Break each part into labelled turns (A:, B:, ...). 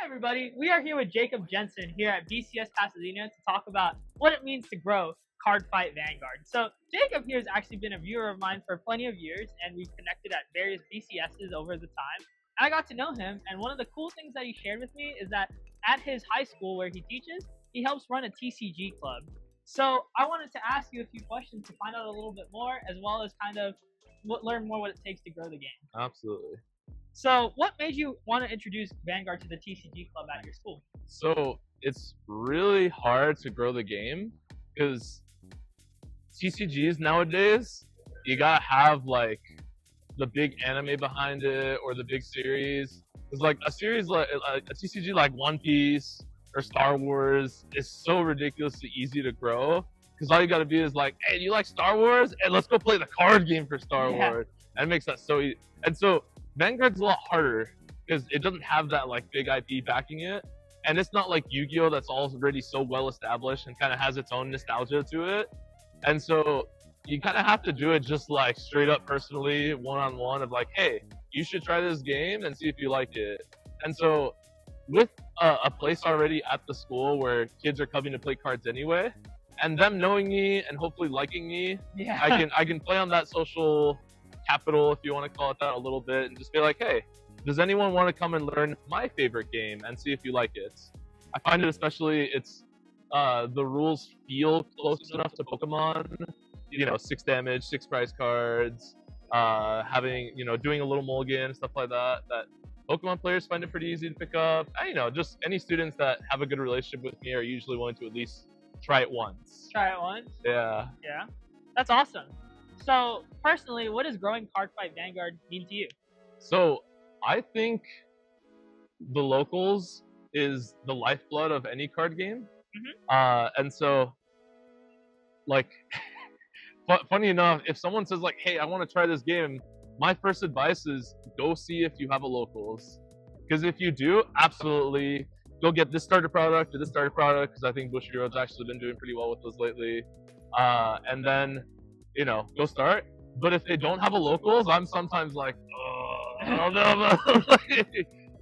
A: Hi, everybody. We are here with Jacob Jensen here at BCS Pasadena to talk about what it means to grow Cardfight Vanguard. So, Jacob here has actually been a viewer of mine for plenty of years, and we've connected at various BCSs over the time. And I got to know him, and one of the cool things that he shared with me is that at his high school where he teaches, he helps run a TCG club. So, I wanted to ask you a few questions to find out a little bit more, as well as kind of learn more what it takes to grow the game.
B: Absolutely.
A: So, what made you want to introduce Vanguard to the TCG club at your school?
B: So it's really hard to grow the game because TCGs nowadays, you gotta have like the big anime behind it or the big series. It's like a series like a TCG like One Piece or Star Wars is so ridiculously easy to grow because all you gotta be is like, hey, do you like Star Wars? And let's go play the card game for Star Wars. And it makes that so easy. And so Vanguard's a lot harder because it doesn't have that like big IP backing it, and it's not like Yu-Gi-Oh that's already so well established and kind of has its own nostalgia to it. And so you kind of have to do it just like straight up personally, one-on-one of like, hey, you should try this game and see if you like it. And so with a place already at the school where kids are coming to play cards anyway, and them knowing me and hopefully liking me, I can play on that social capital, if you want to call it that, a little bit, and just be like, hey, does anyone want to come and learn my favorite game and see if you like it? I find it especially, the rules feel close enough to Pokemon, 6 damage, 6 prize cards, having, doing a little mulligan, stuff like that Pokemon players find it pretty easy to pick up. And, just any students that have a good relationship with me are usually willing to at least try it once.
A: Yeah. That's awesome. So, personally, what does growing Cardfight Vanguard mean to you?
B: So, I think the locals is the lifeblood of any card game. And so, like, funny enough, if someone says, like, hey, I want to try this game, my first advice is go see if you have a locals. Because if you do, absolutely, go get this starter product or this starter product, because I think Bushiroad's actually been doing pretty well with those lately. And then, go start. But if they don't have a locals, I'm sometimes like, I don't know.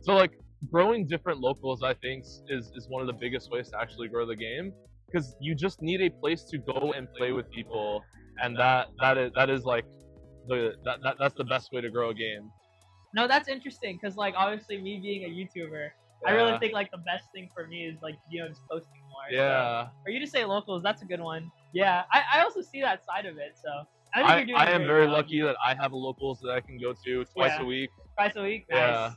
B: So like growing different locals, I think is one of the biggest ways to actually grow the game, because you just need a place to go and play with people, and that is like that's the best way to grow a game.
A: No, that's interesting, because like obviously me being a YouTuber, I really think like the best thing for me is like just posting more.
B: Yeah.
A: So for you to say locals, that's a good one. Yeah, I also see that side of it. So I think you're doing
B: I am very
A: job.
B: lucky that I have a locals that I can go to twice a week.
A: Twice a week? Nice.
B: Yeah.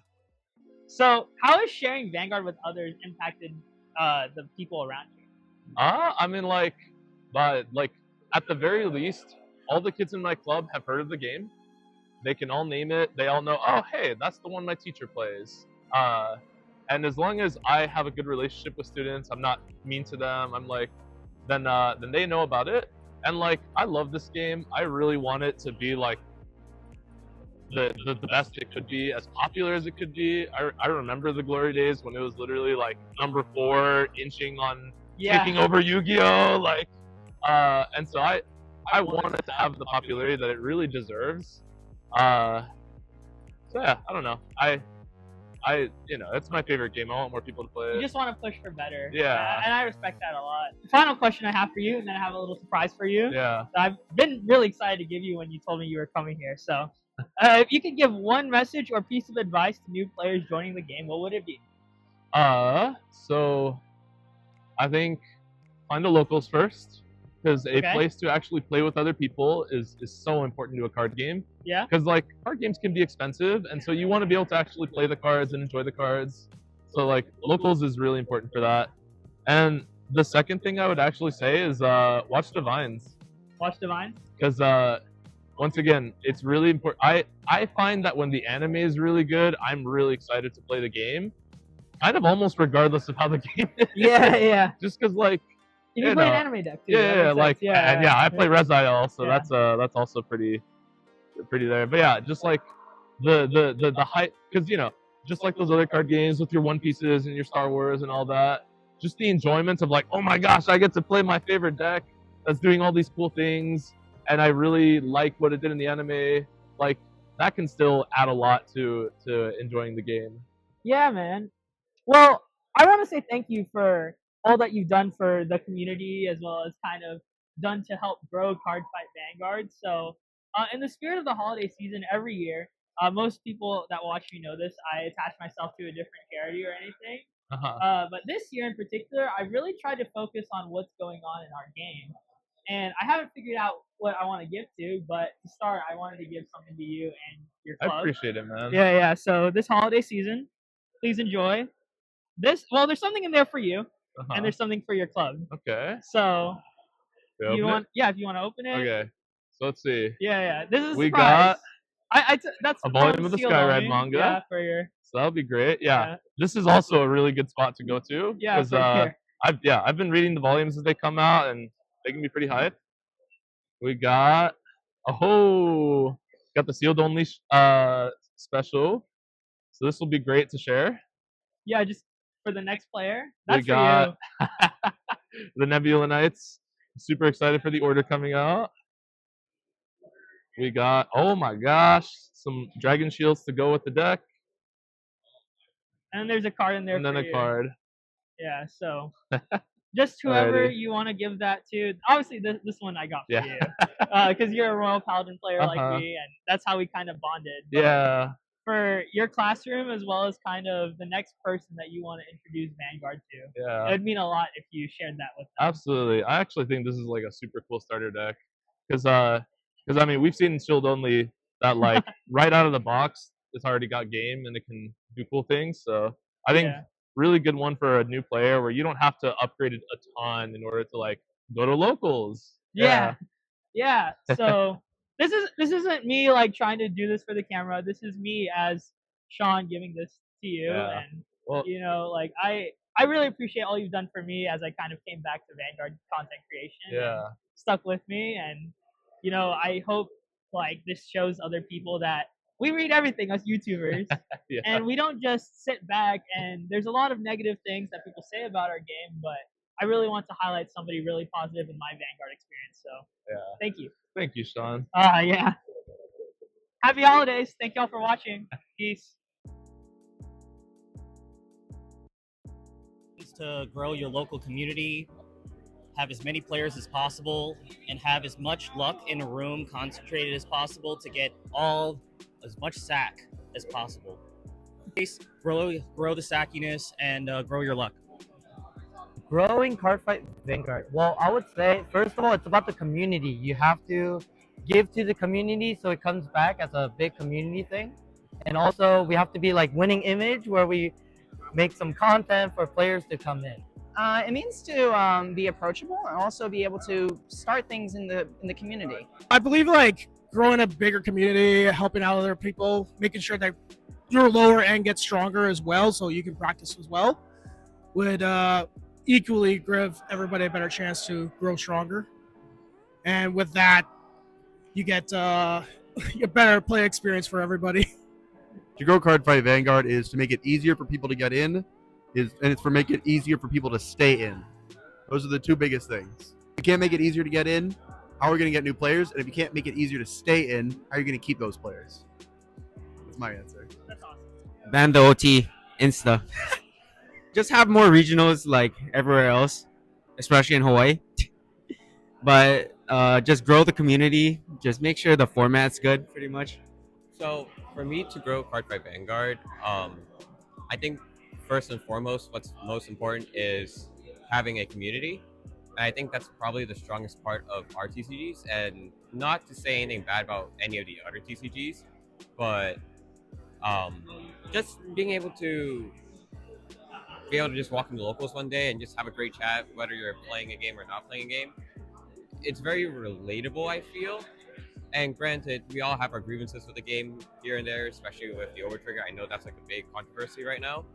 A: So how has sharing Vanguard with others impacted the people around you?
B: I mean, but at the very least, all the kids in my club have heard of the game. They can all name it. They all know, oh, hey, that's the one my teacher plays. And as long as I have a good relationship with students, I'm not mean to them, I'm like, then they know about it. And like, I love this game. I really want it to be like the best it could be, as popular as it could be. I remember the glory days when it was literally like number 4, inching on taking over Yu-Gi-Oh! And so I want it to have the popularity that it really deserves. So yeah, I don't know. It's my favorite game. I want more people to play it.
A: You just want to push for better.
B: Yeah.
A: And I respect that a lot. The final question I have for you, and then I have a little surprise for you.
B: Yeah.
A: I've been really excited to give you when you told me you were coming here. So, if you could give one message or piece of advice to new players joining the game, what would it be?
B: So I think find the locals first, because a place to actually play with other people is so important to a card game.
A: Yeah.
B: Because like card games can be expensive, and so you want to be able to actually play the cards and enjoy the cards. So like locals is really important for that. And the second thing I would actually say is watch the vines.
A: Watch the vines?
B: Because once again, it's really important. I find that when the anime is really good, I'm really excited to play the game. Kind of almost regardless of how the game is.
A: Yeah.
B: Just because like,
A: you play an anime deck too.
B: Yeah, I play Reziel, so that's also pretty there. But yeah, just like the hype, because just like those other card games with your One Pieces and your Star Wars and all that, just the enjoyment of like, oh my gosh, I get to play my favorite deck that's doing all these cool things, and I really like what it did in the anime. Like that can still add a lot to enjoying the game.
A: Yeah, man. Well, I want to say thank you for all that you've done for the community as well as kind of done to help grow Cardfight Vanguard. So, in the spirit of the holiday season, every year, most people that watch me know this, I attach myself to a different charity or anything.
B: Uh-huh.
A: But this year in particular, I really tried to focus on what's going on in our game. And I haven't figured out what I want to give to, but to start, I wanted to give something to you and your
B: I
A: club.
B: appreciate it, man.
A: Yeah, yeah. So this holiday season, please enjoy this. Well, there's something in there for you, and
B: Uh-huh.
A: there's something for your club.
B: Okay.
A: So
B: We
A: you
B: open
A: want,
B: it?
A: yeah, if you want to open it.
B: Okay. So let's see.
A: Yeah, yeah. This is a
B: We
A: surprise.
B: got
A: That's
B: a volume of the
A: sealed
B: Skyred
A: only.
B: manga.
A: Yeah, for your.
B: So that'll be great. Yeah.
A: Yeah.
B: This is also a really good spot to go to.
A: Yeah,
B: Because
A: for here.
B: I've been reading the volumes as they come out and they can be pretty hype. We got got the sealed only special. So this will be great to share.
A: Yeah, just for the next player.
B: We
A: That's for
B: got
A: you.
B: the Nebula Knights. Super excited for the order coming out. We got, oh my gosh, some Dragon Shields to go with the deck.
A: And there's a card in there
B: And then
A: for
B: a
A: you.
B: card.
A: Yeah, so just whoever
B: Alrighty.
A: you want to give that to. Obviously, this one I got for
B: Yeah.
A: you because you're a Royal Paladin player like me, and that's how we kind of bonded. But
B: Yeah.
A: for your classroom as well as kind of the next person that you want to introduce Vanguard to,
B: Yeah.
A: it would mean a lot if you shared that with them.
B: Absolutely. I actually think this is like a super cool starter deck. Because I mean, we've seen Shield only that like right out of the box, it's already got game and it can do cool things. So I think really good one for a new player where you don't have to upgrade it a ton in order to like go to locals.
A: Yeah. So this isn't me like trying to do this for the camera. This is me as Sean giving this to you, and
B: Well,
A: you know, like I really appreciate all you've done for me as I kind of came back to Vanguard content creation.
B: Yeah.
A: And stuck with me, and you know, I hope like this shows other people that we read everything us YouTubers,
B: Yeah.
A: and we don't just sit back. And there's a lot of negative things that people say about our game, but I really want to highlight somebody really positive in my Vanguard experience. So
B: Yeah.
A: thank you.
B: Thank you, Sean.
A: Yeah. Happy holidays. Thank y'all for watching. Peace.
C: To grow your local community, have as many players as possible, and have as much luck in a room concentrated as possible to get as much sack as possible. Grow the sackiness and grow your luck.
D: Growing Cardfight Vanguard. Well, I would say, first of all, it's about the community. You have to give to the community so it comes back as a big community thing. And also, we have to be like winning image where we make some content for players to come in.
E: It means to be approachable and also be able to start things in the community.
F: I believe like growing a bigger community, helping out other people, making sure that your lower end gets stronger as well, so you can practice as well, would equally give everybody a better chance to grow stronger. And with that, you get a better play experience for everybody.
G: To grow Cardfight Vanguard is to make it easier for people to get in, and it's for make it easier for people to stay in. Those are the two biggest things. If you can't make it easier to get in, how are we going to get new players? And if you can't make it easier to stay in, how are you going to keep those players? That's my answer.
A: That's awesome.
H: Ban the OT Insta. Just have more regionals like everywhere else, especially in Hawaii. But just grow the community. Just make sure the format's good, pretty much.
I: So for me to grow Cardfight Vanguard, I think first and foremost, what's most important is having a community. And I think that's probably the strongest part of our TCGs. And not to say anything bad about any of the other TCGs, but just being able to just walk into locals one day and just have a great chat, whether you're playing a game or not playing a game. It's very relatable, I feel. And granted, we all have our grievances with the game here and there, especially with the overtrigger. I know that's like a big controversy right now,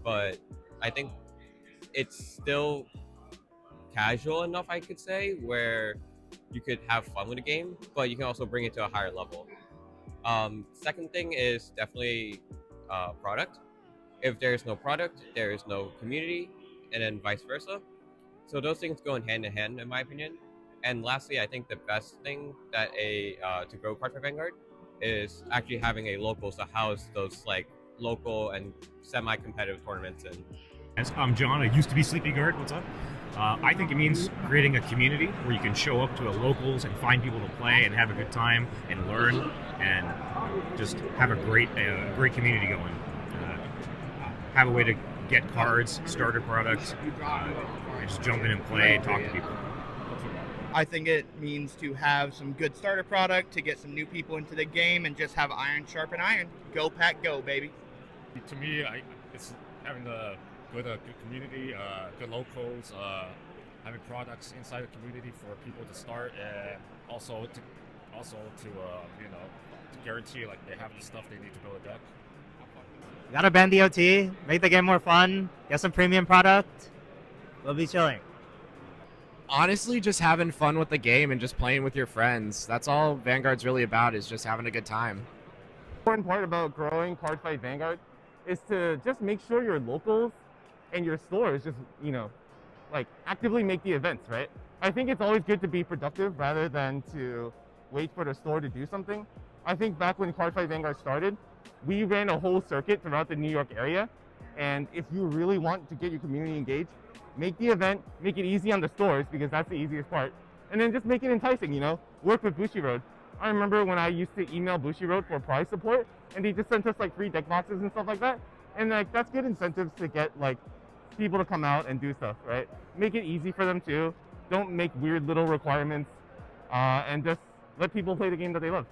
I: but I think it's still casual enough, I could say, where you could have fun with the game, but you can also bring it to a higher level. Second thing is definitely product. If there's no product, there is no community, and then vice versa. So those things go in hand, in my opinion. And lastly, I think the best thing that to grow Cardfight Vanguard is actually having a locals to house those like local and semi-competitive tournaments. And
J: I'm John. I used to be Sleepy Guard. What's up? I think it means creating a community where you can show up to the locals and find people to play and have a good time and learn and just have a great community going. Have a way to get cards, starter products, and just jump in and play, talk to people.
K: I think it means to have some good starter product, to get some new people into the game, and just have iron sharpen iron. Go Pack, go, baby.
J: To me, it's having a good community, good locals, having products inside the community for people to start, and also to guarantee like they have the stuff they need to build a deck.
D: Gotta ban DOT, make the game more fun, get some premium product. We'll be chilling.
L: Honestly, just having fun with the game and just playing with your friends. That's all Vanguard's really about, is just having a good time.
M: The important part about growing Cardfight Vanguard is to just make sure your locals and your stores just, like actively make the events, right? I think it's always good to be productive rather than to wait for the store to do something. I think back when Cardfight Vanguard started, we ran a whole circuit throughout the New York area. And if you really want to get your community engaged, make the event, make it easy on the stores because that's the easiest part. And then just make it enticing, work with Bushiroad. I remember when I used to email Bushiroad for prize support and they just sent us like free deck boxes and stuff like that. And like that's good incentives to get like people to come out and do stuff, right? Make it easy for them too. Don't make weird little requirements and just let people play the game that they love.